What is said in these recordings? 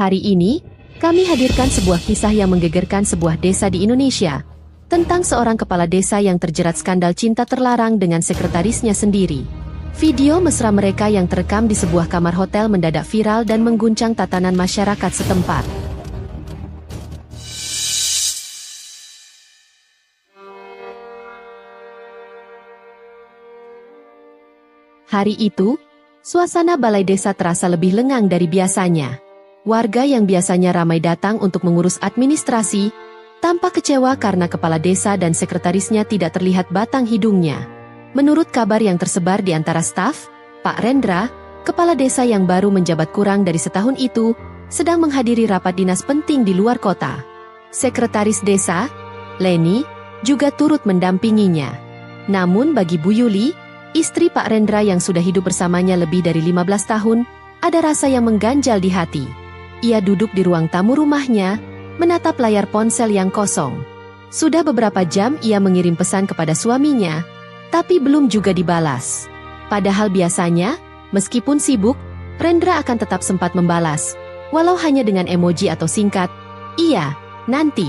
Hari ini, kami hadirkan sebuah kisah yang menggegerkan sebuah desa di Indonesia, tentang seorang kepala desa yang terjerat skandal cinta terlarang dengan sekretarisnya sendiri. Video mesra mereka yang terekam di sebuah kamar hotel mendadak viral dan mengguncang tatanan masyarakat setempat. Hari itu, suasana balai desa terasa lebih lengang dari biasanya. Warga yang biasanya ramai datang untuk mengurus administrasi, tampak kecewa karena kepala desa dan sekretarisnya tidak terlihat batang hidungnya. Menurut kabar yang tersebar di antara staf, Pak Rendra, kepala desa yang baru menjabat kurang dari setahun itu, sedang menghadiri rapat dinas penting di luar kota. Sekretaris desa, Leni, juga turut mendampinginya. Namun bagi Bu Yuli, istri Pak Rendra yang sudah hidup bersamanya lebih dari 15 tahun, ada rasa yang mengganjal di hati. Ia duduk di ruang tamu rumahnya, menatap layar ponsel yang kosong. Sudah beberapa jam ia mengirim pesan kepada suaminya, tapi belum juga dibalas. Padahal biasanya, meskipun sibuk, Rendra akan tetap sempat membalas, walau hanya dengan emoji atau singkat, "Iya, nanti."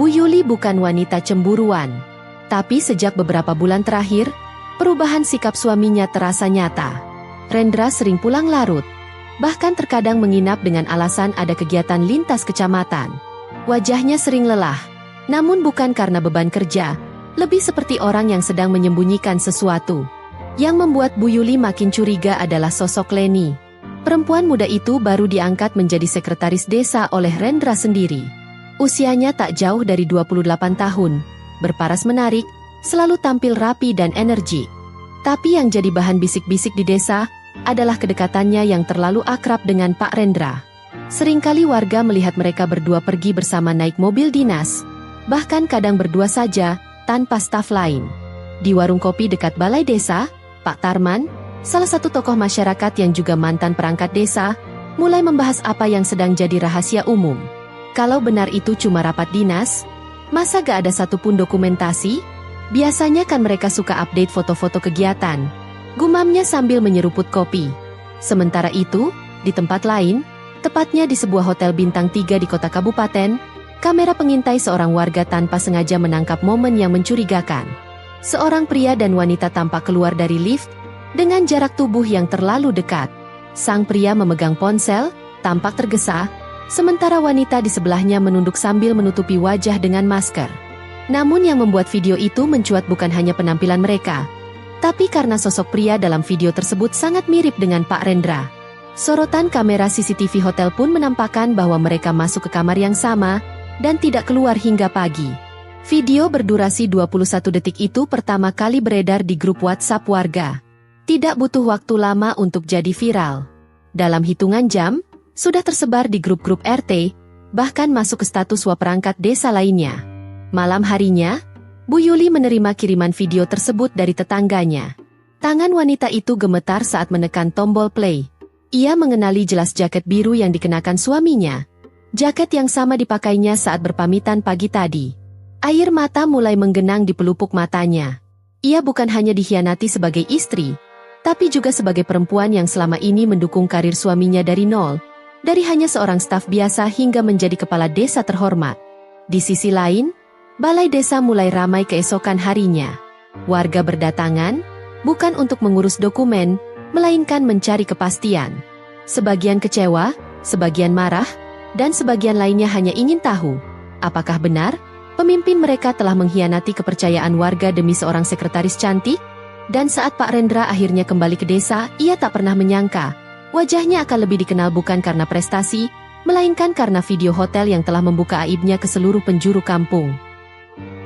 Bu Yuli bukan wanita cemburuan, tapi sejak beberapa bulan terakhir, perubahan sikap suaminya terasa nyata. Rendra sering pulang larut, bahkan terkadang menginap dengan alasan ada kegiatan lintas kecamatan. Wajahnya sering lelah, namun bukan karena beban kerja, lebih seperti orang yang sedang menyembunyikan sesuatu. Yang membuat Bu Yuli makin curiga adalah sosok Leni. Perempuan muda itu baru diangkat menjadi sekretaris desa oleh Rendra sendiri. Usianya tak jauh dari 28 tahun, berparas menarik, selalu tampil rapi dan energik. Tapi yang jadi bahan bisik-bisik di desa adalah kedekatannya yang terlalu akrab dengan Pak Rendra. Seringkali warga melihat mereka berdua pergi bersama naik mobil dinas, bahkan kadang berdua saja, tanpa staf lain. Di warung kopi dekat balai desa, Pak Tarman, salah satu tokoh masyarakat yang juga mantan perangkat desa, mulai membahas apa yang sedang jadi rahasia umum. Kalau benar itu cuma rapat dinas, masa gak ada satupun dokumentasi? Biasanya kan mereka suka update foto-foto kegiatan, gumamnya sambil menyeruput kopi. Sementara itu, di tempat lain, tepatnya di sebuah hotel bintang 3 di kota kabupaten, kamera pengintai seorang warga tanpa sengaja menangkap momen yang mencurigakan. Seorang pria dan wanita tampak keluar dari lift, dengan jarak tubuh yang terlalu dekat. Sang pria memegang ponsel, tampak tergesa, sementara wanita di sebelahnya menunduk sambil menutupi wajah dengan masker. Namun yang membuat video itu mencuat bukan hanya penampilan mereka, tapi karena sosok pria dalam video tersebut sangat mirip dengan Pak Rendra. Sorotan kamera CCTV hotel pun menampakkan bahwa mereka masuk ke kamar yang sama, dan tidak keluar hingga pagi. Video berdurasi 21 detik itu pertama kali beredar di grup WhatsApp warga. Tidak butuh waktu lama untuk jadi viral. Dalam hitungan jam, sudah tersebar di grup-grup RT, bahkan masuk ke status perangkat desa lainnya. Malam harinya, Bu Yuli menerima kiriman video tersebut dari tetangganya. Tangan wanita itu gemetar saat menekan tombol play. Ia mengenali jelas jaket biru yang dikenakan suaminya. Jaket yang sama dipakainya saat berpamitan pagi tadi. Air mata mulai menggenang di pelupuk matanya. Ia bukan hanya dikhianati sebagai istri, tapi juga sebagai perempuan yang selama ini mendukung karir suaminya dari nol, dari hanya seorang staf biasa hingga menjadi kepala desa terhormat. Di sisi lain, balai desa mulai ramai keesokan harinya. Warga berdatangan, bukan untuk mengurus dokumen, melainkan mencari kepastian. Sebagian kecewa, sebagian marah, dan sebagian lainnya hanya ingin tahu, apakah benar, pemimpin mereka telah mengkhianati kepercayaan warga demi seorang sekretaris cantik? Dan saat Pak Rendra akhirnya kembali ke desa, ia tak pernah menyangka, wajahnya akan lebih dikenal bukan karena prestasi, melainkan karena video hotel yang telah membuka aibnya ke seluruh penjuru kampung.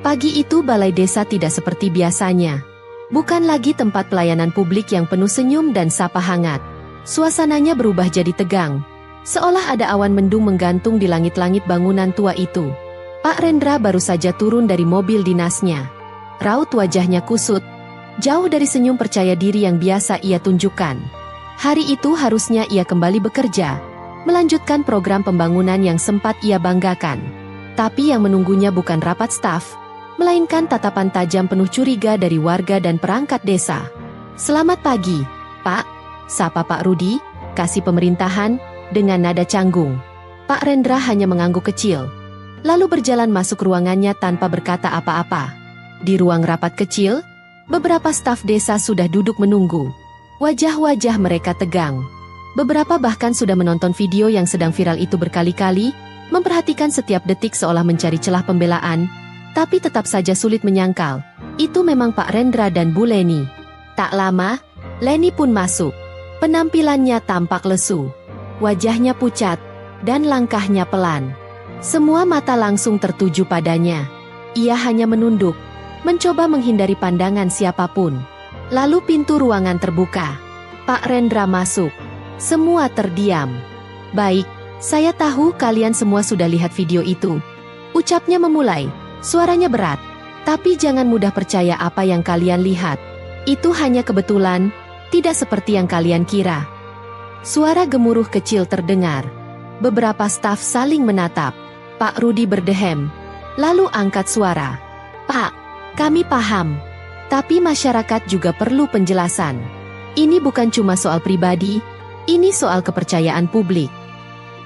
Pagi itu balai desa tidak seperti biasanya. Bukan lagi tempat pelayanan publik yang penuh senyum dan sapa hangat. Suasananya berubah jadi tegang, seolah ada awan mendung menggantung di langit-langit bangunan tua itu. Pak Rendra baru saja turun dari mobil dinasnya. Raut wajahnya kusut, jauh dari senyum percaya diri yang biasa ia tunjukkan. Hari itu harusnya ia kembali bekerja, melanjutkan program pembangunan yang sempat ia banggakan. Tapi yang menunggunya bukan rapat staf, melainkan tatapan tajam penuh curiga dari warga dan perangkat desa. "Selamat pagi, Pak," sapa Pak Rudi, kasih pemerintahan, dengan nada canggung. Pak Rendra hanya mengangguk kecil, lalu berjalan masuk ruangannya tanpa berkata apa-apa. Di ruang rapat kecil, beberapa staf desa sudah duduk menunggu. Wajah-wajah mereka tegang. Beberapa bahkan sudah menonton video yang sedang viral itu berkali-kali, memperhatikan setiap detik seolah mencari celah pembelaan, tapi tetap saja sulit menyangkal. Itu memang Pak Rendra dan Bu Leni. Tak lama, Leni pun masuk. Penampilannya tampak lesu. Wajahnya pucat, dan langkahnya pelan. Semua mata langsung tertuju padanya. Ia hanya menunduk, mencoba menghindari pandangan siapapun. Lalu pintu ruangan terbuka. Pak Rendra masuk. Semua terdiam. "Baik, saya tahu kalian semua sudah lihat video itu," ucapnya memulai. Suaranya berat. "Tapi jangan mudah percaya apa yang kalian lihat. Itu hanya kebetulan, tidak seperti yang kalian kira." Suara gemuruh kecil terdengar. Beberapa staf saling menatap. Pak Rudi berdehem, lalu angkat suara. "Pak, kami paham. Tapi masyarakat juga perlu penjelasan. Ini bukan cuma soal pribadi, ini soal kepercayaan publik."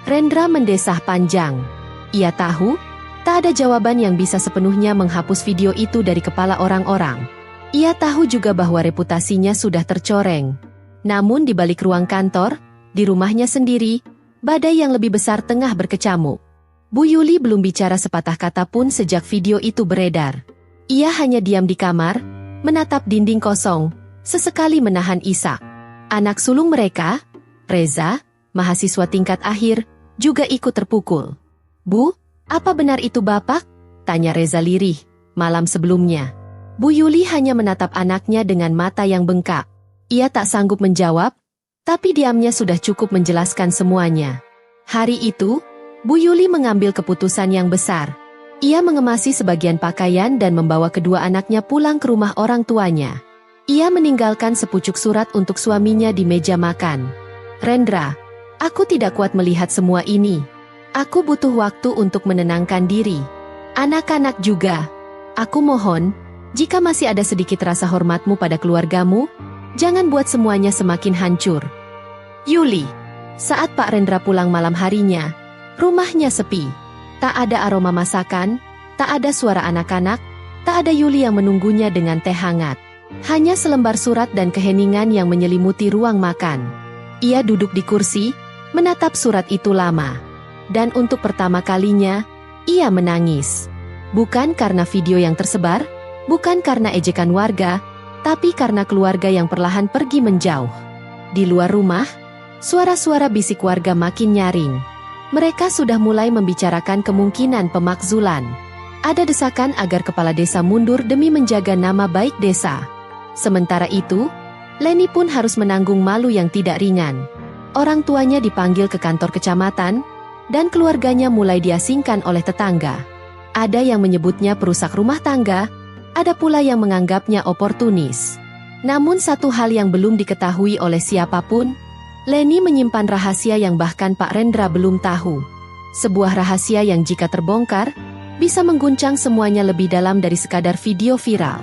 Rendra mendesah panjang. Ia tahu, tak ada jawaban yang bisa sepenuhnya menghapus video itu dari kepala orang-orang. Ia tahu juga bahwa reputasinya sudah tercoreng. Namun di balik ruang kantor, di rumahnya sendiri, badai yang lebih besar tengah berkecamuk. Bu Yuli belum bicara sepatah kata pun sejak video itu beredar. Ia hanya diam di kamar, menatap dinding kosong, sesekali menahan isak. Anak sulung mereka, Reza, mahasiswa tingkat akhir, juga ikut terpukul. "Bu, apa benar itu Bapak?" tanya Reza lirih, malam sebelumnya. Bu Yuli hanya menatap anaknya dengan mata yang bengkak. Ia tak sanggup menjawab, tapi diamnya sudah cukup menjelaskan semuanya. Hari itu, Bu Yuli mengambil keputusan yang besar. Ia mengemasi sebagian pakaian dan membawa kedua anaknya pulang ke rumah orang tuanya. Ia meninggalkan sepucuk surat untuk suaminya di meja makan. "Rendra, aku tidak kuat melihat semua ini. Aku butuh waktu untuk menenangkan diri. Anak-anak juga. Aku mohon, jika masih ada sedikit rasa hormatmu pada keluargamu, jangan buat semuanya semakin hancur." Yuli. Saat Pak Rendra pulang malam harinya, rumahnya sepi. Tak ada aroma masakan, tak ada suara anak-anak, tak ada Yuli yang menunggunya dengan teh hangat. Hanya selembar surat dan keheningan yang menyelimuti ruang makan. Ia duduk di kursi, menatap surat itu lama. Dan untuk pertama kalinya, ia menangis. Bukan karena video yang tersebar, bukan karena ejekan warga, tapi karena keluarga yang perlahan pergi menjauh. Di luar rumah, suara-suara bisik warga makin nyaring. Mereka sudah mulai membicarakan kemungkinan pemakzulan. Ada desakan agar kepala desa mundur demi menjaga nama baik desa. Sementara itu, Leni pun harus menanggung malu yang tidak ringan. Orang tuanya dipanggil ke kantor kecamatan, dan keluarganya mulai diasingkan oleh tetangga. Ada yang menyebutnya perusak rumah tangga, ada pula yang menganggapnya oportunis. Namun satu hal yang belum diketahui oleh siapapun, Leni menyimpan rahasia yang bahkan Pak Rendra belum tahu. Sebuah rahasia yang jika terbongkar, bisa mengguncang semuanya lebih dalam dari sekadar video viral.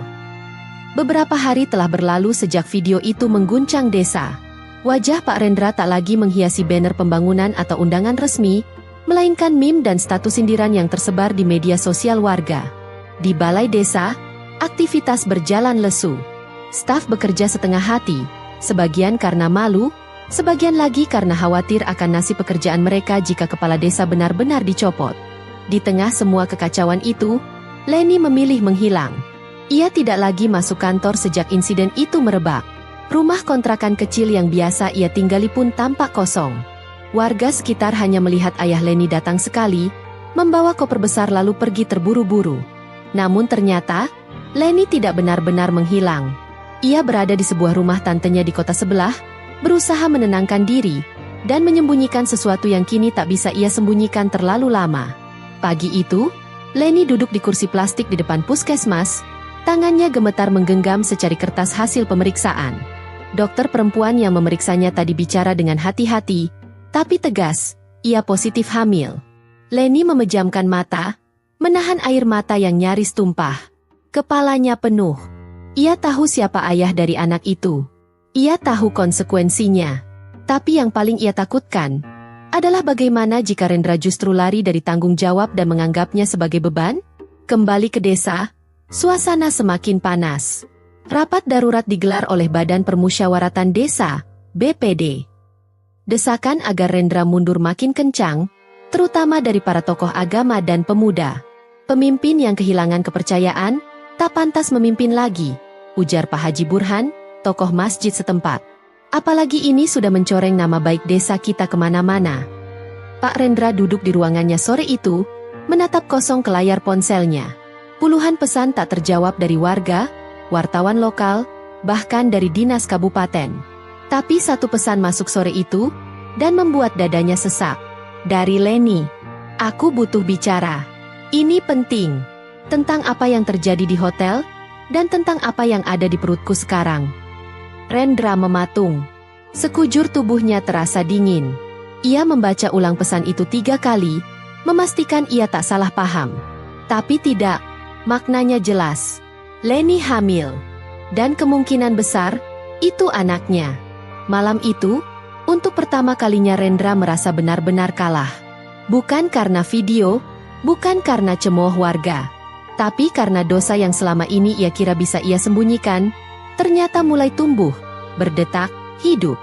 Beberapa hari telah berlalu sejak video itu mengguncang desa. Wajah Pak Rendra tak lagi menghiasi banner pembangunan atau undangan resmi, melainkan meme dan status sindiran yang tersebar di media sosial warga. Di balai desa, aktivitas berjalan lesu. Staf bekerja setengah hati, sebagian karena malu, sebagian lagi karena khawatir akan nasib pekerjaan mereka jika kepala desa benar-benar dicopot. Di tengah semua kekacauan itu, Leni memilih menghilang. Ia tidak lagi masuk kantor sejak insiden itu merebak. Rumah kontrakan kecil yang biasa ia tinggali pun tampak kosong. Warga sekitar hanya melihat ayah Leni datang sekali, membawa koper besar lalu pergi terburu-buru. Namun ternyata, Leni tidak benar-benar menghilang. Ia berada di sebuah rumah tantenya di kota sebelah, berusaha menenangkan diri, dan menyembunyikan sesuatu yang kini tak bisa ia sembunyikan terlalu lama. Pagi itu, Leni duduk di kursi plastik di depan puskesmas, tangannya gemetar menggenggam secari kertas hasil pemeriksaan. Dokter perempuan yang memeriksanya tadi bicara dengan hati-hati, tapi tegas, ia positif hamil. Leni memejamkan mata, menahan air mata yang nyaris tumpah. Kepalanya penuh. Ia tahu siapa ayah dari anak itu. Ia tahu konsekuensinya. Tapi yang paling ia takutkan adalah bagaimana jika Rendra justru lari dari tanggung jawab dan menganggapnya sebagai beban? Kembali ke desa, suasana semakin panas. Rapat darurat digelar oleh Badan Permusyawaratan Desa, BPD. Desakan agar Rendra mundur makin kencang, terutama dari para tokoh agama dan pemuda. Pemimpin yang kehilangan kepercayaan, tak pantas memimpin lagi, ujar Pak Haji Burhan, tokoh masjid setempat. Apalagi ini sudah mencoreng nama baik desa kita kemana-mana. Pak Rendra duduk di ruangannya sore itu, menatap kosong ke layar ponselnya. Puluhan pesan tak terjawab dari warga, wartawan lokal, bahkan dari dinas kabupaten. Tapi satu pesan masuk sore itu, dan membuat dadanya sesak. Dari Leni. Aku butuh bicara. Ini penting. Tentang apa yang terjadi di hotel, dan tentang apa yang ada di perutku sekarang. Rendra mematung. Sekujur tubuhnya terasa dingin. Ia membaca ulang pesan itu 3 kali, memastikan ia tak salah paham. Tapi tidak, maknanya jelas. Leni hamil. Dan kemungkinan besar, itu anaknya. Malam itu, untuk pertama kalinya Rendra merasa benar-benar kalah. Bukan karena video, bukan karena cemooh warga. Tapi karena dosa yang selama ini ia kira bisa ia sembunyikan, ternyata mulai tumbuh, berdetak, hidup.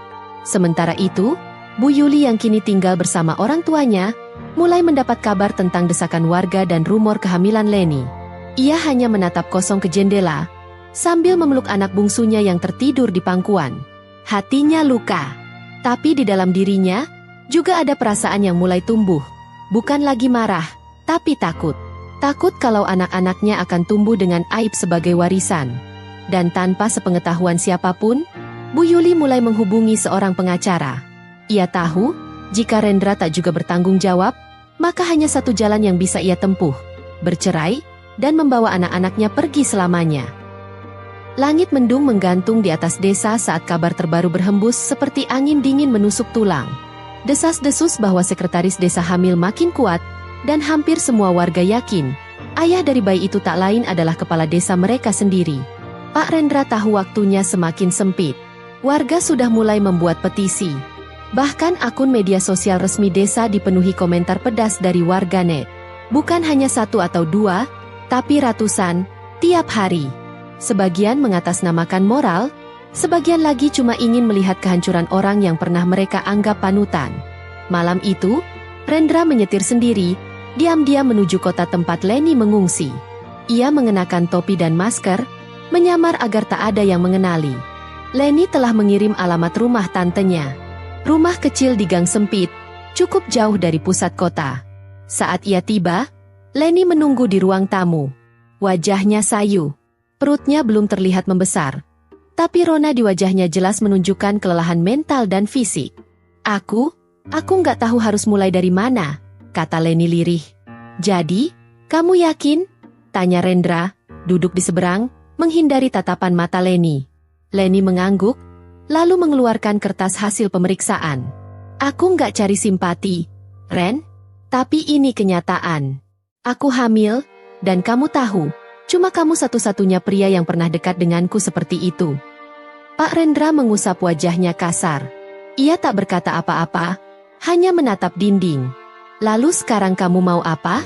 Sementara itu, Bu Yuli yang kini tinggal bersama orang tuanya, mulai mendapat kabar tentang desakan warga dan rumor kehamilan Leni. Ia hanya menatap kosong ke jendela, sambil memeluk anak bungsunya yang tertidur di pangkuan. Hatinya luka. Tapi di dalam dirinya, juga ada perasaan yang mulai tumbuh. Bukan lagi marah, tapi takut. Takut kalau anak-anaknya akan tumbuh dengan aib sebagai warisan. Dan tanpa sepengetahuan siapapun, Bu Yuli mulai menghubungi seorang pengacara. Ia tahu, jika Rendra tak juga bertanggung jawab, maka hanya satu jalan yang bisa ia tempuh, bercerai, dan membawa anak-anaknya pergi selamanya. Langit mendung menggantung di atas desa saat kabar terbaru berhembus seperti angin dingin menusuk tulang. Desas-desus bahwa sekretaris desa hamil makin kuat, dan hampir semua warga yakin, ayah dari bayi itu tak lain adalah kepala desa mereka sendiri. Pak Rendra tahu waktunya semakin sempit. Warga sudah mulai membuat petisi. Bahkan akun media sosial resmi desa dipenuhi komentar pedas dari warganet. Bukan hanya 1 atau 2, tapi ratusan, tiap hari. Sebagian mengatasnamakan moral, sebagian lagi cuma ingin melihat kehancuran orang yang pernah mereka anggap panutan. Malam itu, Rendra menyetir sendiri, diam-diam menuju kota tempat Leni mengungsi. Ia mengenakan topi dan masker, menyamar agar tak ada yang mengenali. Leni telah mengirim alamat rumah tantenya. Rumah kecil di gang sempit, cukup jauh dari pusat kota. Saat ia tiba, Leni menunggu di ruang tamu. Wajahnya sayu. Perutnya belum terlihat membesar. Tapi rona di wajahnya jelas menunjukkan kelelahan mental dan fisik. Aku nggak tahu harus mulai dari mana, kata Leni lirih. Jadi, kamu yakin? Tanya Rendra, duduk di seberang, menghindari tatapan mata Leni. Leni mengangguk, lalu mengeluarkan kertas hasil pemeriksaan. Aku nggak cari simpati, Ren. Tapi ini kenyataan. Aku hamil, dan kamu tahu, cuma kamu satu-satunya pria yang pernah dekat denganku seperti itu. Pak Rendra mengusap wajahnya kasar. Ia tak berkata apa-apa, hanya menatap dinding. Lalu sekarang kamu mau apa?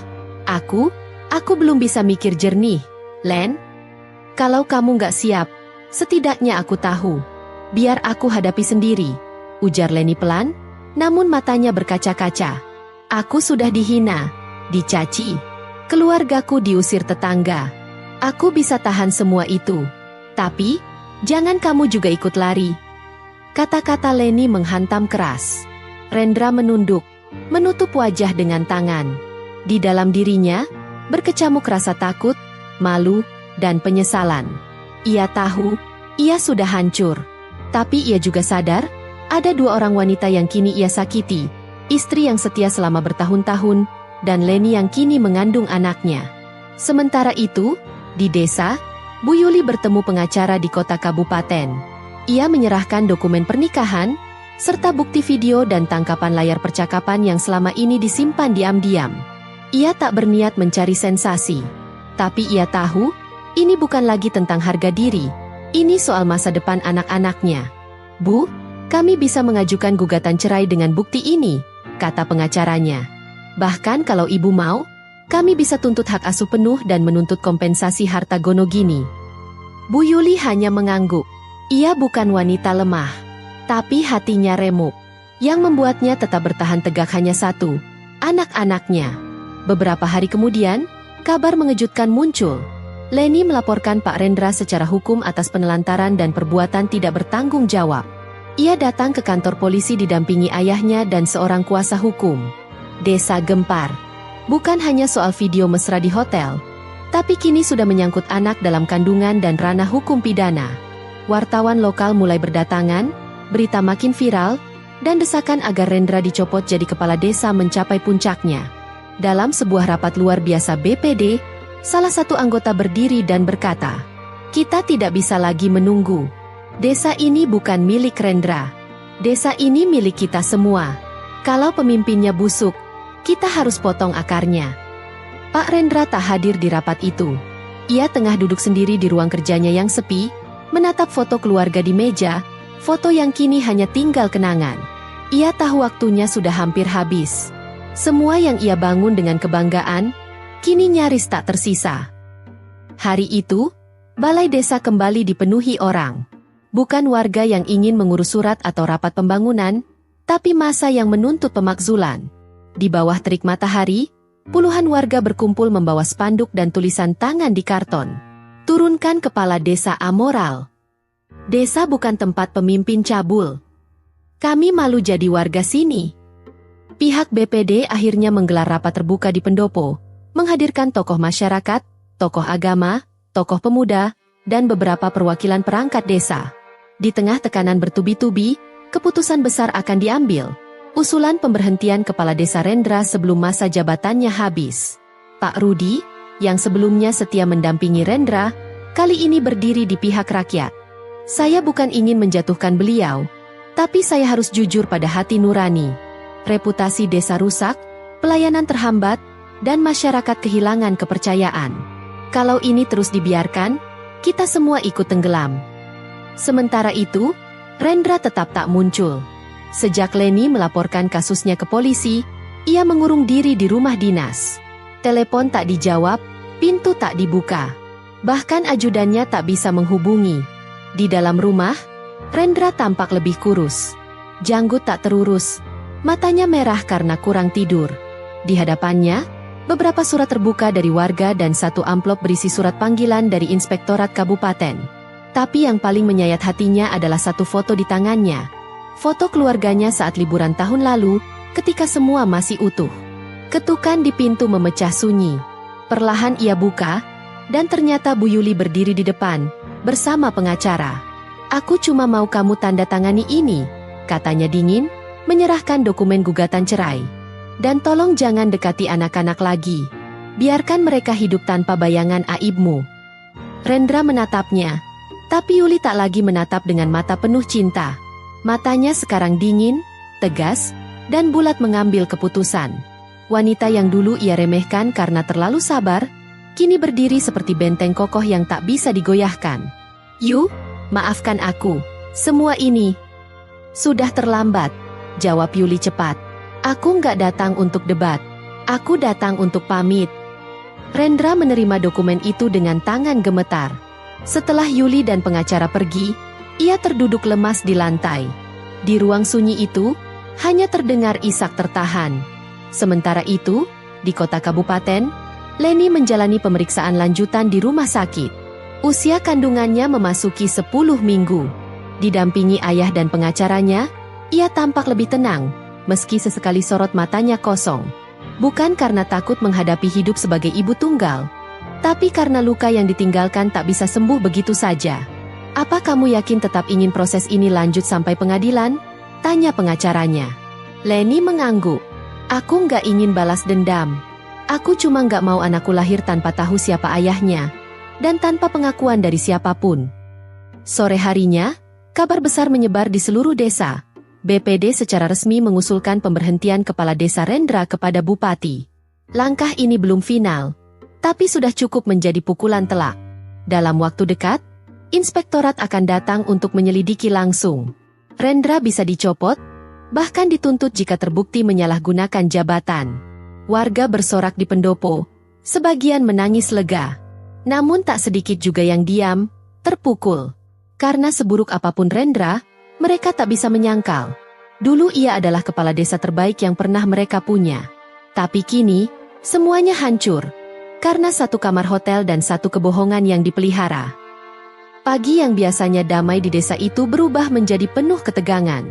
Aku belum bisa mikir jernih, Len. Kalau kamu nggak siap, setidaknya aku tahu. Biar aku hadapi sendiri, ujar Leni pelan, namun matanya berkaca-kaca. Aku sudah dihina, dicaci. Keluargaku diusir tetangga. Aku bisa tahan semua itu. Tapi, jangan kamu juga ikut lari. Kata-kata Leni menghantam keras. Rendra menunduk, menutup wajah dengan tangan. Di dalam dirinya, berkecamuk rasa takut, malu, dan penyesalan. Ia tahu, ia sudah hancur. Tapi ia juga sadar, ada 2 orang wanita yang kini ia sakiti, istri yang setia selama bertahun-tahun, dan Leni yang kini mengandung anaknya. Sementara itu, di desa, Bu Yuli bertemu pengacara di kota kabupaten. Ia menyerahkan dokumen pernikahan, serta bukti video dan tangkapan layar percakapan yang selama ini disimpan diam-diam. Ia tak berniat mencari sensasi. Tapi ia tahu, ini bukan lagi tentang harga diri. Ini soal masa depan anak-anaknya. Bu, kami bisa mengajukan gugatan cerai dengan bukti ini, kata pengacaranya. Bahkan kalau ibu mau, kami bisa tuntut hak asuh penuh dan menuntut kompensasi harta Gonogini. Bu Yuli hanya mengangguk. Ia bukan wanita lemah, tapi hatinya remuk. Yang membuatnya tetap bertahan tegak hanya satu, anak-anaknya. Beberapa hari kemudian, kabar mengejutkan muncul. Leni melaporkan Pak Rendra secara hukum atas penelantaran dan perbuatan tidak bertanggung jawab. Ia datang ke kantor polisi didampingi ayahnya dan seorang kuasa hukum. Desa gempar. Bukan hanya soal video mesra di hotel, tapi kini sudah menyangkut anak dalam kandungan dan ranah hukum pidana. Wartawan lokal mulai berdatangan, berita makin viral, dan desakan agar Rendra dicopot jadi kepala desa mencapai puncaknya. Dalam sebuah rapat luar biasa BPD, salah satu anggota berdiri dan berkata, "Kita tidak bisa lagi menunggu. Desa ini bukan milik Rendra. Desa ini milik kita semua. Kalau pemimpinnya busuk, kita harus potong akarnya." Pak Rendra tak hadir di rapat itu. Ia tengah duduk sendiri di ruang kerjanya yang sepi, menatap foto keluarga di meja, foto yang kini hanya tinggal kenangan. Ia tahu waktunya sudah hampir habis. Semua yang ia bangun dengan kebanggaan, kini nyaris tak tersisa. Hari itu, balai desa kembali dipenuhi orang. Bukan warga yang ingin mengurus surat atau rapat pembangunan, tapi massa yang menuntut pemakzulan. Di bawah terik matahari, puluhan warga berkumpul membawa spanduk dan tulisan tangan di karton. Turunkan kepala desa amoral. Desa bukan tempat pemimpin cabul. Kami malu jadi warga sini. Pihak BPD akhirnya menggelar rapat terbuka di pendopo, menghadirkan tokoh masyarakat, tokoh agama, tokoh pemuda, dan beberapa perwakilan perangkat desa. Di tengah tekanan bertubi-tubi, keputusan besar akan diambil. Usulan pemberhentian kepala desa Rendra sebelum masa jabatannya habis. Pak Rudi, yang sebelumnya setia mendampingi Rendra, kali ini berdiri di pihak rakyat. Saya bukan ingin menjatuhkan beliau, tapi saya harus jujur pada hati nurani. Reputasi desa rusak, pelayanan terhambat, dan masyarakat kehilangan kepercayaan. Kalau ini terus dibiarkan, kita semua ikut tenggelam. Sementara itu, Rendra tetap tak muncul. Sejak Leni melaporkan kasusnya ke polisi, ia mengurung diri di rumah dinas. Telepon tak dijawab, pintu tak dibuka. Bahkan ajudannya tak bisa menghubungi. Di dalam rumah, Rendra tampak lebih kurus. Janggut tak terurus, matanya merah karena kurang tidur. Di hadapannya, beberapa surat terbuka dari warga dan satu amplop berisi surat panggilan dari Inspektorat Kabupaten. Tapi yang paling menyayat hatinya adalah satu foto di tangannya. Foto keluarganya saat liburan tahun lalu, ketika semua masih utuh. Ketukan di pintu memecah sunyi. Perlahan ia buka, dan ternyata Bu Yuli berdiri di depan, bersama pengacara. "Aku cuma mau kamu tanda tangani ini," katanya dingin, menyerahkan dokumen gugatan cerai. "Dan tolong jangan dekati anak-anak lagi. Biarkan mereka hidup tanpa bayangan aibmu." Rendra menatapnya, tapi Yuli tak lagi menatap dengan mata penuh cinta. Matanya sekarang dingin, tegas, dan bulat mengambil keputusan. Wanita yang dulu ia remehkan karena terlalu sabar, kini berdiri seperti benteng kokoh yang tak bisa digoyahkan. "Yu, maafkan aku. Semua ini sudah terlambat," jawab Yuli cepat. "Aku nggak datang untuk debat. Aku datang untuk pamit." Rendra menerima dokumen itu dengan tangan gemetar. Setelah Yuli dan pengacara pergi, ia terduduk lemas di lantai. Di ruang sunyi itu, hanya terdengar isak tertahan. Sementara itu, di kota kabupaten, Leni menjalani pemeriksaan lanjutan di rumah sakit. Usia kandungannya memasuki 10 minggu. Didampingi ayah dan pengacaranya, ia tampak lebih tenang, meski sesekali sorot matanya kosong. Bukan karena takut menghadapi hidup sebagai ibu tunggal, tapi karena luka yang ditinggalkan tak bisa sembuh begitu saja. "Apa kamu yakin tetap ingin proses ini lanjut sampai pengadilan?" tanya pengacaranya. Leni mengangguk. "Aku nggak ingin balas dendam. Aku cuma nggak mau anakku lahir tanpa tahu siapa ayahnya, dan tanpa pengakuan dari siapapun." Sore harinya, kabar besar menyebar di seluruh desa. BPD secara resmi mengusulkan pemberhentian kepala desa Rendra kepada Bupati. Langkah ini belum final, tapi sudah cukup menjadi pukulan telak. Dalam waktu dekat, Inspektorat akan datang untuk menyelidiki langsung. Rendra bisa dicopot, bahkan dituntut jika terbukti menyalahgunakan jabatan. Warga bersorak di pendopo, sebagian menangis lega. Namun tak sedikit juga yang diam, terpukul. Karena seburuk apapun Rendra, mereka tak bisa menyangkal. Dulu ia adalah kepala desa terbaik yang pernah mereka punya. Tapi kini, semuanya hancur. Karena satu kamar hotel dan satu kebohongan yang dipelihara. Pagi yang biasanya damai di desa itu berubah menjadi penuh ketegangan.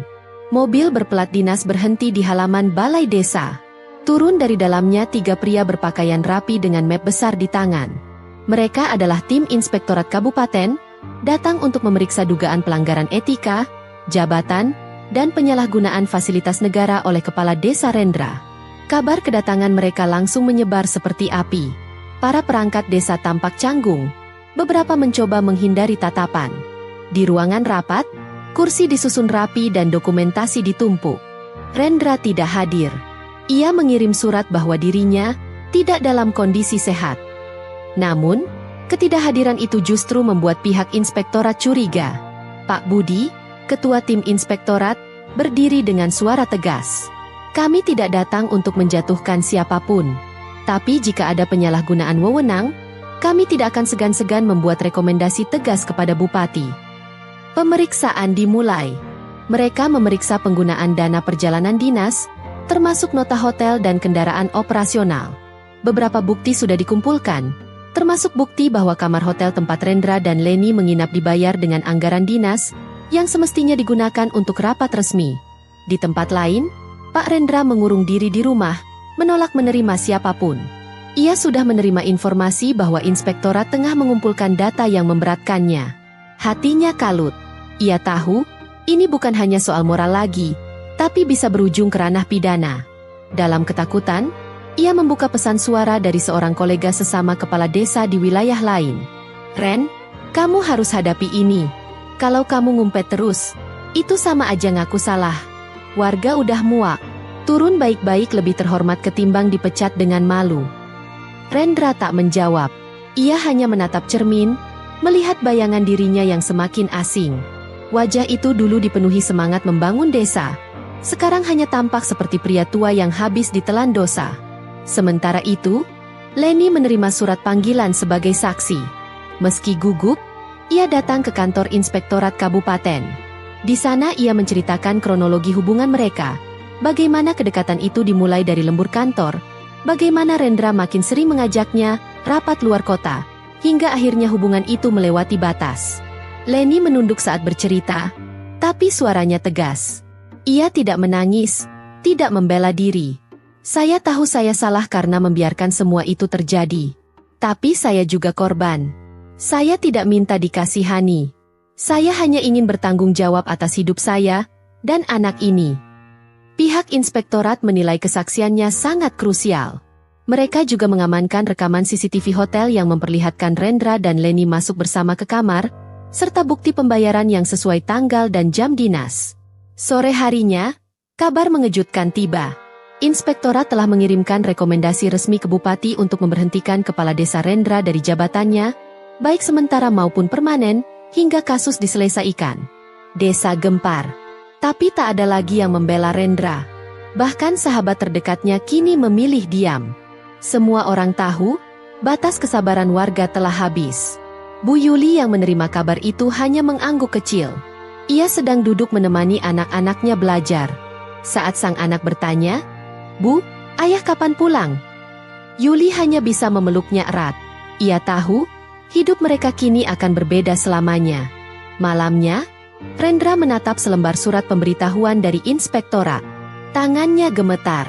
Mobil berplat dinas berhenti di halaman balai desa. Turun dari dalamnya 3 pria berpakaian rapi dengan map besar di tangan. Mereka adalah tim Inspektorat Kabupaten, datang untuk memeriksa dugaan pelanggaran etika, jabatan, dan penyalahgunaan fasilitas negara oleh Kepala Desa Rendra. Kabar kedatangan mereka langsung menyebar seperti api. Para perangkat desa tampak canggung. Beberapa mencoba menghindari tatapan. Di ruangan rapat, kursi disusun rapi dan dokumentasi ditumpuk. Rendra tidak hadir. Ia mengirim surat bahwa dirinya tidak dalam kondisi sehat. Namun, ketidakhadiran itu justru membuat pihak inspektorat curiga. Pak Budi, ketua tim inspektorat, berdiri dengan suara tegas. Kami tidak datang untuk menjatuhkan siapapun. Tapi jika ada penyalahgunaan wewenang, kami tidak akan segan-segan membuat rekomendasi tegas kepada Bupati. Pemeriksaan dimulai. Mereka memeriksa penggunaan dana perjalanan dinas, termasuk nota hotel dan kendaraan operasional. Beberapa bukti sudah dikumpulkan, termasuk bukti bahwa kamar hotel tempat Rendra dan Leni menginap dibayar dengan anggaran dinas, yang semestinya digunakan untuk rapat resmi. Di tempat lain, Pak Rendra mengurung diri di rumah, menolak menerima siapapun. Ia sudah menerima informasi bahwa inspektorat tengah mengumpulkan data yang memberatkannya. Hatinya kalut. Ia tahu, ini bukan hanya soal moral lagi, tapi bisa berujung ke ranah pidana. Dalam ketakutan, ia membuka pesan suara dari seorang kolega sesama kepala desa di wilayah lain. Ren, kamu harus hadapi ini. Kalau kamu ngumpet terus, itu sama aja ngaku salah. Warga udah muak. Turun baik-baik lebih terhormat ketimbang dipecat dengan malu. Rendra tak menjawab. Ia hanya menatap cermin, melihat bayangan dirinya yang semakin asing. Wajah itu dulu dipenuhi semangat membangun desa. Sekarang hanya tampak seperti pria tua yang habis ditelan dosa. Sementara itu, Leni menerima surat panggilan sebagai saksi. Meski gugup, ia datang ke kantor Inspektorat Kabupaten. Di sana ia menceritakan kronologi hubungan mereka. Bagaimana kedekatan itu dimulai dari lembur kantor, bagaimana Rendra makin sering mengajaknya rapat luar kota, hingga akhirnya hubungan itu melewati batas. Leni menunduk saat bercerita, tapi suaranya tegas. Ia tidak menangis, tidak membela diri. Saya tahu saya salah karena membiarkan semua itu terjadi. Tapi saya juga korban. Saya tidak minta dikasihani. Saya hanya ingin bertanggung jawab atas hidup saya dan anak ini. Pihak inspektorat menilai kesaksiannya sangat krusial. Mereka juga mengamankan rekaman CCTV hotel yang memperlihatkan Rendra dan Leni masuk bersama ke kamar, serta bukti pembayaran yang sesuai tanggal dan jam dinas. Sore harinya, kabar mengejutkan tiba. Inspektorat telah mengirimkan rekomendasi resmi ke Bupati untuk memberhentikan Kepala Desa Rendra dari jabatannya, baik sementara maupun permanen, hingga kasus diselesaikan. Desa gempar. Tapi tak ada lagi yang membela Rendra. Bahkan sahabat terdekatnya kini memilih diam. Semua orang tahu, batas kesabaran warga telah habis. Bu Yuli yang menerima kabar itu hanya mengangguk kecil. Ia sedang duduk menemani anak-anaknya belajar. Saat sang anak bertanya, "Bu, ayah kapan pulang?" Yuli hanya bisa memeluknya erat. Ia tahu, hidup mereka kini akan berbeda selamanya. Malamnya, Rendra menatap selembar surat pemberitahuan dari inspektorat. Tangannya gemetar.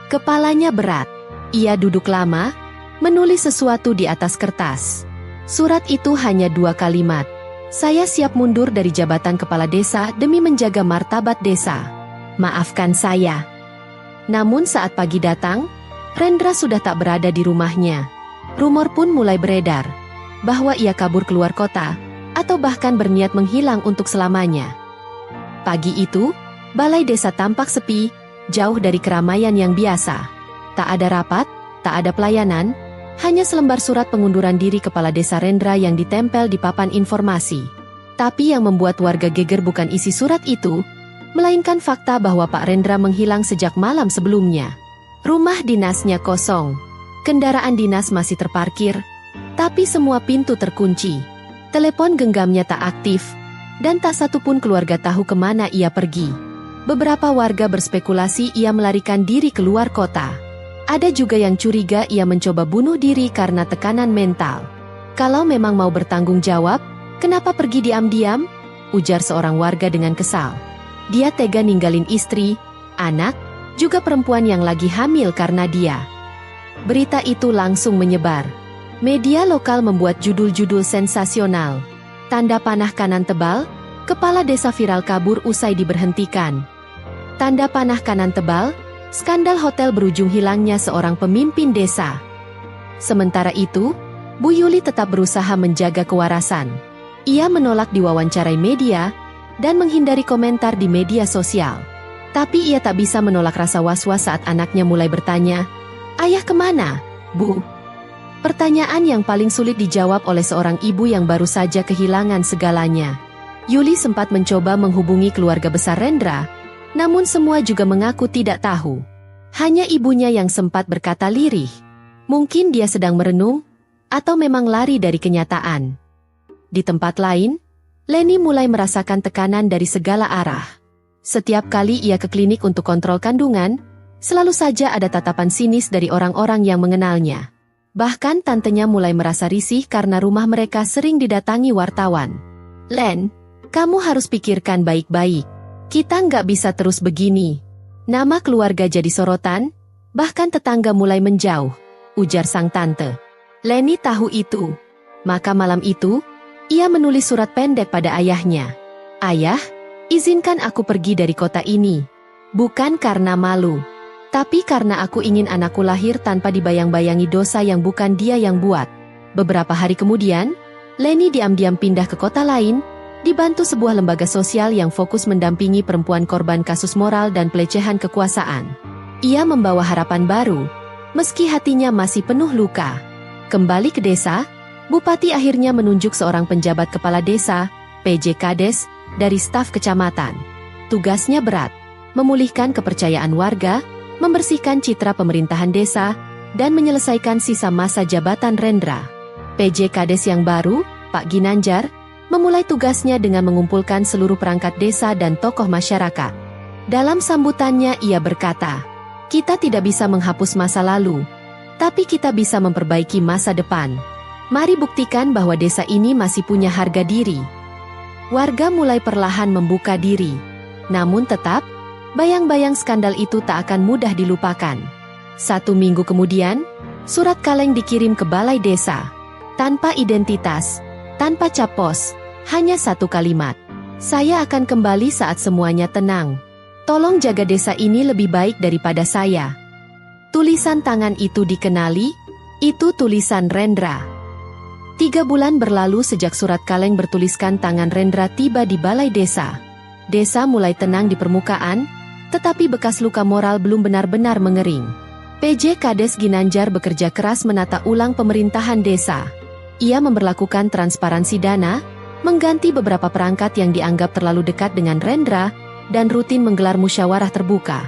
Kepalanya berat. Ia duduk lama, menulis sesuatu di atas kertas. Surat itu hanya 2 kalimat. Saya siap mundur dari jabatan kepala desa demi menjaga martabat desa. Maafkan saya. Namun saat pagi datang, Rendra sudah tak berada di rumahnya. Rumor pun mulai beredar, bahwa ia kabur keluar kota, atau bahkan berniat menghilang untuk selamanya. Pagi itu, balai desa tampak sepi, jauh dari keramaian yang biasa. Tak ada rapat, tak ada pelayanan, hanya selembar surat pengunduran diri Kepala Desa Rendra yang ditempel di papan informasi. Tapi yang membuat warga geger bukan isi surat itu, melainkan fakta bahwa Pak Rendra menghilang sejak malam sebelumnya. Rumah dinasnya kosong, kendaraan dinas masih terparkir, tapi semua pintu terkunci. Telepon genggamnya tak aktif, dan tak satupun keluarga tahu kemana ia pergi. Beberapa warga berspekulasi ia melarikan diri keluar kota. Ada juga yang curiga ia mencoba bunuh diri karena tekanan mental. Kalau memang mau bertanggung jawab, kenapa pergi diam-diam? Ujar seorang warga dengan kesal. Dia tega ninggalin istri, anak, juga perempuan yang lagi hamil karena dia. Berita itu langsung menyebar. Media lokal membuat judul-judul sensasional. Tanda panah kanan tebal, kepala desa viral kabur usai diberhentikan. Tanda panah kanan tebal, skandal hotel berujung hilangnya seorang pemimpin desa. Sementara itu, Bu Yuli tetap berusaha menjaga kewarasan. Ia menolak diwawancarai media dan menghindari komentar di media sosial. Tapi ia tak bisa menolak rasa was-was saat anaknya mulai bertanya, "Ayah kemana, Bu?" Pertanyaan yang paling sulit dijawab oleh seorang ibu yang baru saja kehilangan segalanya. Yuli sempat mencoba menghubungi keluarga besar Rendra, namun semua juga mengaku tidak tahu. Hanya ibunya yang sempat berkata lirih. Mungkin dia sedang merenung, atau memang lari dari kenyataan. Di tempat lain, Leni mulai merasakan tekanan dari segala arah. Setiap kali ia ke klinik untuk kontrol kandungan, selalu saja ada tatapan sinis dari orang-orang yang mengenalnya. Bahkan tantenya mulai merasa risih karena rumah mereka sering didatangi wartawan. "Len, kamu harus pikirkan baik-baik. Kita nggak bisa terus begini." Nama keluarga jadi sorotan, bahkan tetangga mulai menjauh, ujar sang tante. Leni tahu itu. Maka malam itu, ia menulis surat pendek pada ayahnya. "Ayah, izinkan aku pergi dari kota ini. Bukan karena malu, tapi karena aku ingin anakku lahir tanpa dibayang-bayangi dosa yang bukan dia yang buat." Beberapa hari kemudian, Leni diam-diam pindah ke kota lain, dibantu sebuah lembaga sosial yang fokus mendampingi perempuan korban kasus moral dan pelecehan kekuasaan. Ia membawa harapan baru, meski hatinya masih penuh luka. Kembali ke desa, Bupati akhirnya menunjuk seorang penjabat kepala desa, PJ Kades, dari staf kecamatan. Tugasnya berat, memulihkan kepercayaan warga, membersihkan citra pemerintahan desa, dan menyelesaikan sisa masa jabatan Rendra. PJ Kades yang baru, Pak Ginanjar, memulai tugasnya dengan mengumpulkan seluruh perangkat desa dan tokoh masyarakat. Dalam sambutannya ia berkata, "Kita tidak bisa menghapus masa lalu, tapi kita bisa memperbaiki masa depan. Mari buktikan bahwa desa ini masih punya harga diri." Warga mulai perlahan membuka diri. Namun tetap, bayang-bayang skandal itu tak akan mudah dilupakan. 1 minggu kemudian, surat kaleng dikirim ke balai desa. Tanpa identitas, tanpa cap pos, hanya satu kalimat. "Saya akan kembali saat semuanya tenang. Tolong jaga desa ini lebih baik daripada saya." Tulisan tangan itu dikenali, itu tulisan Rendra. 3 bulan berlalu sejak surat kaleng bertuliskan tangan Rendra tiba di balai desa. Desa mulai tenang di permukaan, tetapi bekas luka moral belum benar-benar mengering. PJ Kades Ginanjar bekerja keras menata ulang pemerintahan desa. Ia memberlakukan transparansi dana, mengganti beberapa perangkat yang dianggap terlalu dekat dengan Rendra, dan rutin menggelar musyawarah terbuka.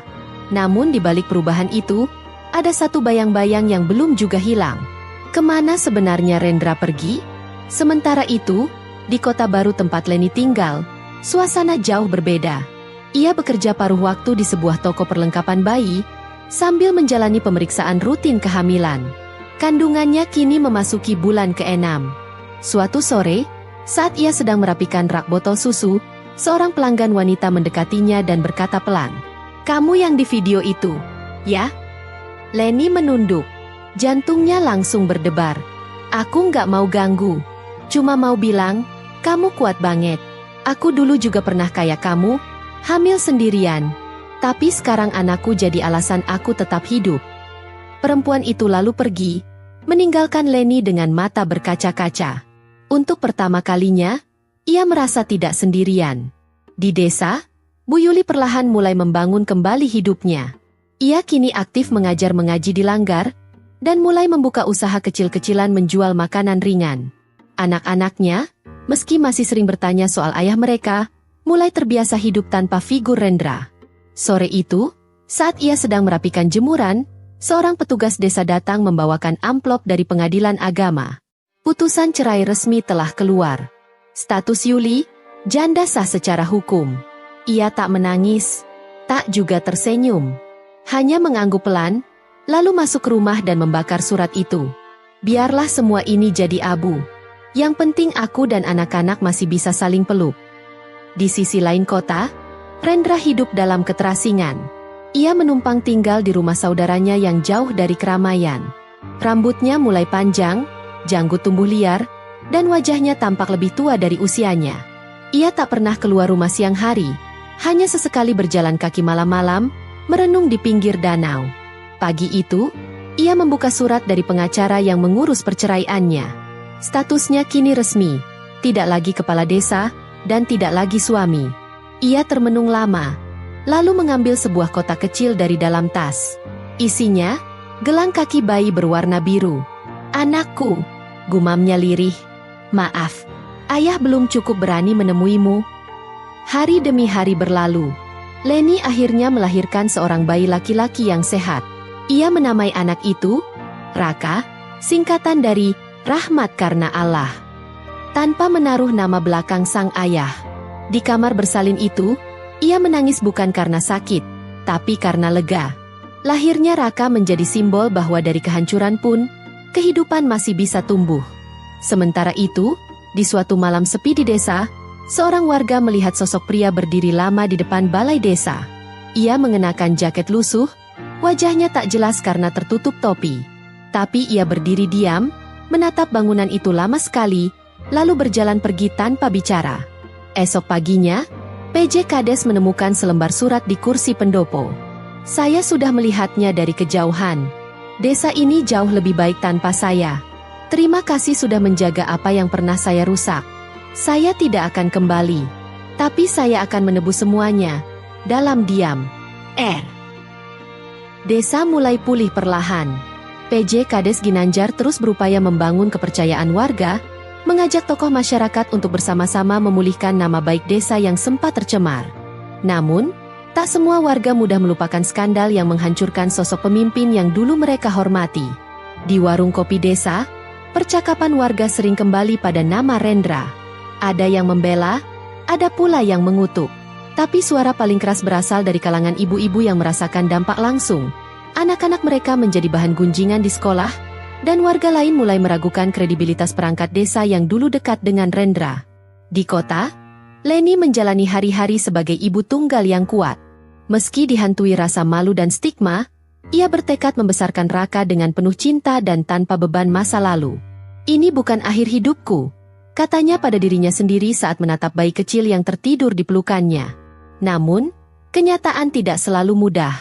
Namun di balik perubahan itu, ada satu bayang-bayang yang belum juga hilang. Kemana sebenarnya Rendra pergi? Sementara itu, di kota baru tempat Leni tinggal, suasana jauh berbeda. Ia bekerja paruh waktu di sebuah toko perlengkapan bayi, sambil menjalani pemeriksaan rutin kehamilan. Kandungannya kini memasuki bulan ke-6. Suatu sore, saat ia sedang merapikan rak botol susu, seorang pelanggan wanita mendekatinya dan berkata pelan, "Kamu yang di video itu, ya?" Leni menunduk. Jantungnya langsung berdebar. "Aku nggak mau ganggu. Cuma mau bilang, kamu kuat banget. Aku dulu juga pernah kayak kamu, hamil sendirian. Tapi sekarang anakku jadi alasan aku tetap hidup." Perempuan itu lalu pergi, meninggalkan Leni dengan mata berkaca-kaca. Untuk pertama kalinya, ia merasa tidak sendirian. Di desa, Bu Yuli perlahan mulai membangun kembali hidupnya. Ia kini aktif mengajar mengaji di Langgar, dan mulai membuka usaha kecil-kecilan menjual makanan ringan. Anak-anaknya, meski masih sering bertanya soal ayah mereka, mulai terbiasa hidup tanpa figur Rendra. Sore itu, saat ia sedang merapikan jemuran, seorang petugas desa datang membawakan amplop dari pengadilan agama. Putusan cerai resmi telah keluar. Status Yuli, janda sah secara hukum. Ia tak menangis, tak juga tersenyum. Hanya mengangguk pelan, lalu masuk ke rumah dan membakar surat itu. Biarlah semua ini jadi abu. Yang penting aku dan anak-anak masih bisa saling peluk. Di sisi lain kota, Rendra hidup dalam keterasingan. Ia menumpang tinggal di rumah saudaranya yang jauh dari keramaian. Rambutnya mulai panjang, janggut tumbuh liar, dan wajahnya tampak lebih tua dari usianya. Ia tak pernah keluar rumah siang hari, hanya sesekali berjalan kaki malam-malam, merenung di pinggir danau. Pagi itu, ia membuka surat dari pengacara yang mengurus perceraiannya. Statusnya kini resmi, tidak lagi kepala desa, dan tidak lagi suami. Ia termenung lama, lalu mengambil sebuah kotak kecil dari dalam tas. Isinya, gelang kaki bayi berwarna biru. "Anakku," gumamnya lirih. "Maaf, ayah belum cukup berani menemuimu." Hari demi hari berlalu. Leni akhirnya melahirkan seorang bayi laki-laki yang sehat. Ia menamai anak itu Raka, singkatan dari Rahmat Karena Allah, tanpa menaruh nama belakang sang ayah. Di kamar bersalin itu, ia menangis bukan karena sakit, tapi karena lega. Lahirnya Raka menjadi simbol bahwa dari kehancuran pun, kehidupan masih bisa tumbuh. Sementara itu, di suatu malam sepi di desa, seorang warga melihat sosok pria berdiri lama di depan balai desa. Ia mengenakan jaket lusuh, wajahnya tak jelas karena tertutup topi. Tapi ia berdiri diam, menatap bangunan itu lama sekali, lalu berjalan pergi tanpa bicara. Esok paginya, PJ Kades menemukan selembar surat di kursi pendopo. "Saya sudah melihatnya dari kejauhan. Desa ini jauh lebih baik tanpa saya. Terima kasih sudah menjaga apa yang pernah saya rusak. Saya tidak akan kembali, tapi saya akan menebus semuanya, dalam diam. R." Desa mulai pulih perlahan. PJ Kades Ginanjar terus berupaya membangun kepercayaan warga, mengajak tokoh masyarakat untuk bersama-sama memulihkan nama baik desa yang sempat tercemar. Namun, tak semua warga mudah melupakan skandal yang menghancurkan sosok pemimpin yang dulu mereka hormati. Di warung kopi desa, percakapan warga sering kembali pada nama Rendra. Ada yang membela, ada pula yang mengutuk. Tapi suara paling keras berasal dari kalangan ibu-ibu yang merasakan dampak langsung. Anak-anak mereka menjadi bahan gunjingan di sekolah, dan warga lain mulai meragukan kredibilitas perangkat desa yang dulu dekat dengan Rendra. Di kota, Leni menjalani hari-hari sebagai ibu tunggal yang kuat. Meski dihantui rasa malu dan stigma, ia bertekad membesarkan Raka dengan penuh cinta dan tanpa beban masa lalu. "Ini bukan akhir hidupku," katanya pada dirinya sendiri saat menatap bayi kecil yang tertidur di pelukannya. Namun, kenyataan tidak selalu mudah.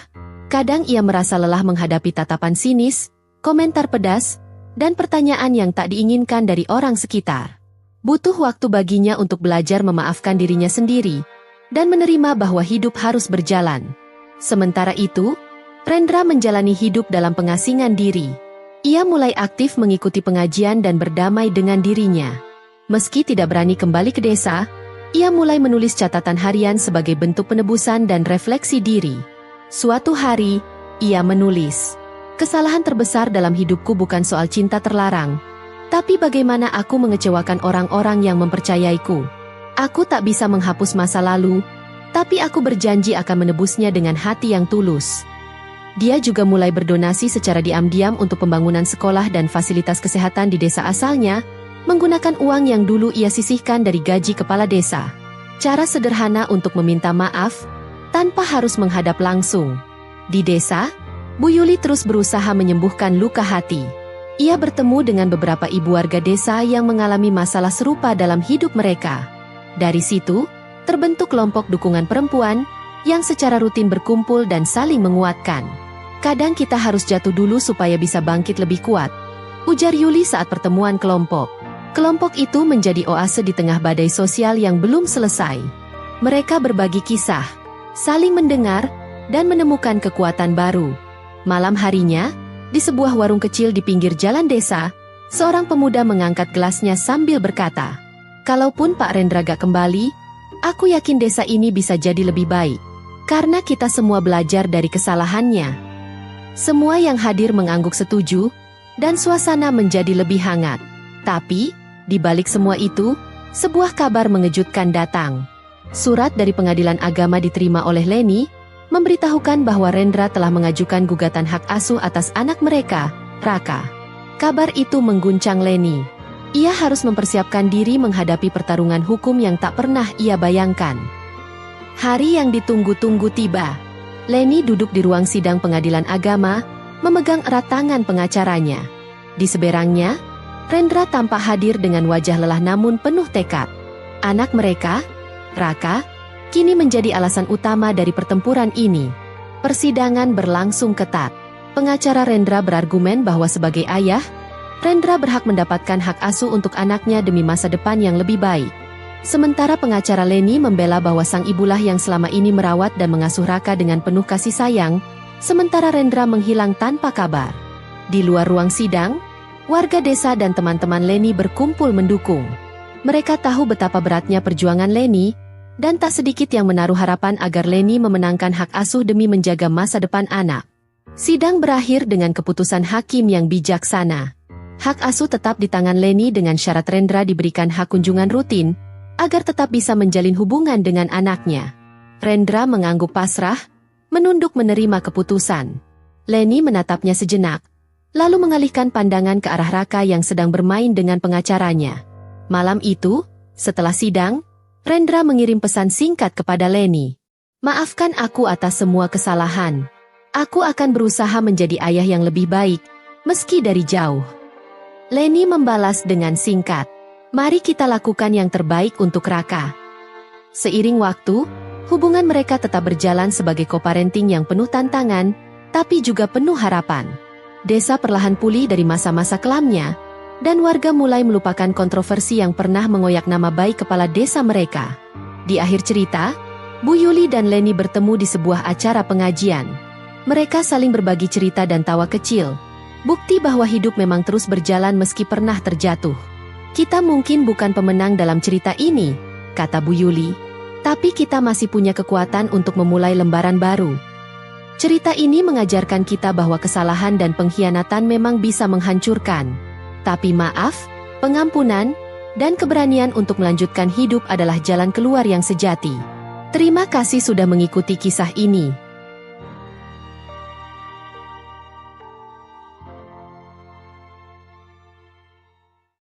Kadang ia merasa lelah menghadapi tatapan sinis, komentar pedas, dan pertanyaan yang tak diinginkan dari orang sekitar. Butuh waktu baginya untuk belajar memaafkan dirinya sendiri, dan menerima bahwa hidup harus berjalan. Sementara itu, Rendra menjalani hidup dalam pengasingan diri. Ia mulai aktif mengikuti pengajian dan berdamai dengan dirinya. Meski tidak berani kembali ke desa, ia mulai menulis catatan harian sebagai bentuk penebusan dan refleksi diri. Suatu hari, ia menulis, "Kesalahan terbesar dalam hidupku bukan soal cinta terlarang, tapi bagaimana aku mengecewakan orang-orang yang mempercayaiku. Aku tak bisa menghapus masa lalu, tapi aku berjanji akan menebusnya dengan hati yang tulus." Dia juga mulai berdonasi secara diam-diam untuk pembangunan sekolah dan fasilitas kesehatan di desa asalnya, menggunakan uang yang dulu ia sisihkan dari gaji kepala desa. Cara sederhana untuk meminta maaf, tanpa harus menghadap langsung. Di desa, Bu Yuli terus berusaha menyembuhkan luka hati. Ia bertemu dengan beberapa ibu warga desa yang mengalami masalah serupa dalam hidup mereka. Dari situ, terbentuk kelompok dukungan perempuan, yang secara rutin berkumpul dan saling menguatkan. "Kadang kita harus jatuh dulu supaya bisa bangkit lebih kuat," ujar Yuli saat pertemuan kelompok. Kelompok itu menjadi oase di tengah badai sosial yang belum selesai. Mereka berbagi kisah, saling mendengar, dan menemukan kekuatan baru. Malam harinya, di sebuah warung kecil di pinggir jalan desa, seorang pemuda mengangkat gelasnya sambil berkata, "Kalaupun Pak Rendra gak kembali, Aku yakin desa ini bisa jadi lebih baik. Karena kita semua belajar dari kesalahannya. Semua yang hadir mengangguk setuju, dan suasana menjadi lebih hangat. Tapi, di balik semua itu, sebuah kabar mengejutkan datang. Surat dari Pengadilan Agama diterima oleh Leni, memberitahukan bahwa Rendra telah mengajukan gugatan hak asuh atas anak mereka, Raka. Kabar itu mengguncang Leni. Ia harus mempersiapkan diri menghadapi pertarungan hukum yang tak pernah ia bayangkan. Hari yang ditunggu-tunggu tiba. Leni duduk di ruang sidang Pengadilan Agama, memegang erat tangan pengacaranya. Di seberangnya, Rendra tampak hadir dengan wajah lelah namun penuh tekad. Anak mereka, Raka, kini menjadi alasan utama dari pertempuran ini. Persidangan berlangsung ketat. Pengacara Rendra berargumen bahwa sebagai ayah, Rendra berhak mendapatkan hak asuh untuk anaknya demi masa depan yang lebih baik. Sementara pengacara Leni membela bahwa sang ibulah yang selama ini merawat dan mengasuh Raka dengan penuh kasih sayang, sementara Rendra menghilang tanpa kabar. Di luar ruang sidang, warga desa dan teman-teman Leni berkumpul mendukung. Mereka tahu betapa beratnya perjuangan Leni, dan tak sedikit yang menaruh harapan agar Leni memenangkan hak asuh demi menjaga masa depan anak. Sidang berakhir dengan keputusan hakim yang bijaksana. Hak asuh tetap di tangan Leni dengan syarat Rendra diberikan hak kunjungan rutin, agar tetap bisa menjalin hubungan dengan anaknya. Rendra mengangguk pasrah, menunduk menerima keputusan. Leni menatapnya sejenak, lalu mengalihkan pandangan ke arah Raka yang sedang bermain dengan pengacaranya. Malam itu, setelah sidang, Rendra mengirim pesan singkat kepada Leni. Maafkan aku atas semua kesalahan. Aku akan berusaha menjadi ayah yang lebih baik, meski dari jauh. Leni membalas dengan singkat. Mari kita lakukan yang terbaik untuk Raka. Seiring waktu, hubungan mereka tetap berjalan sebagai co-parenting yang penuh tantangan, tapi juga penuh harapan. Desa perlahan pulih dari masa-masa kelamnya, dan warga mulai melupakan kontroversi yang pernah mengoyak nama baik kepala desa mereka. Di akhir cerita, Bu Yuli dan Leni bertemu di sebuah acara pengajian. Mereka saling berbagi cerita dan tawa kecil, bukti bahwa hidup memang terus berjalan meski pernah terjatuh. Kita mungkin bukan pemenang dalam cerita ini, kata Bu Yuli, tapi kita masih punya kekuatan untuk memulai lembaran baru. Cerita ini mengajarkan kita bahwa kesalahan dan pengkhianatan memang bisa menghancurkan. Tapi maaf, pengampunan, dan keberanian untuk melanjutkan hidup adalah jalan keluar yang sejati. Terima kasih sudah mengikuti kisah ini.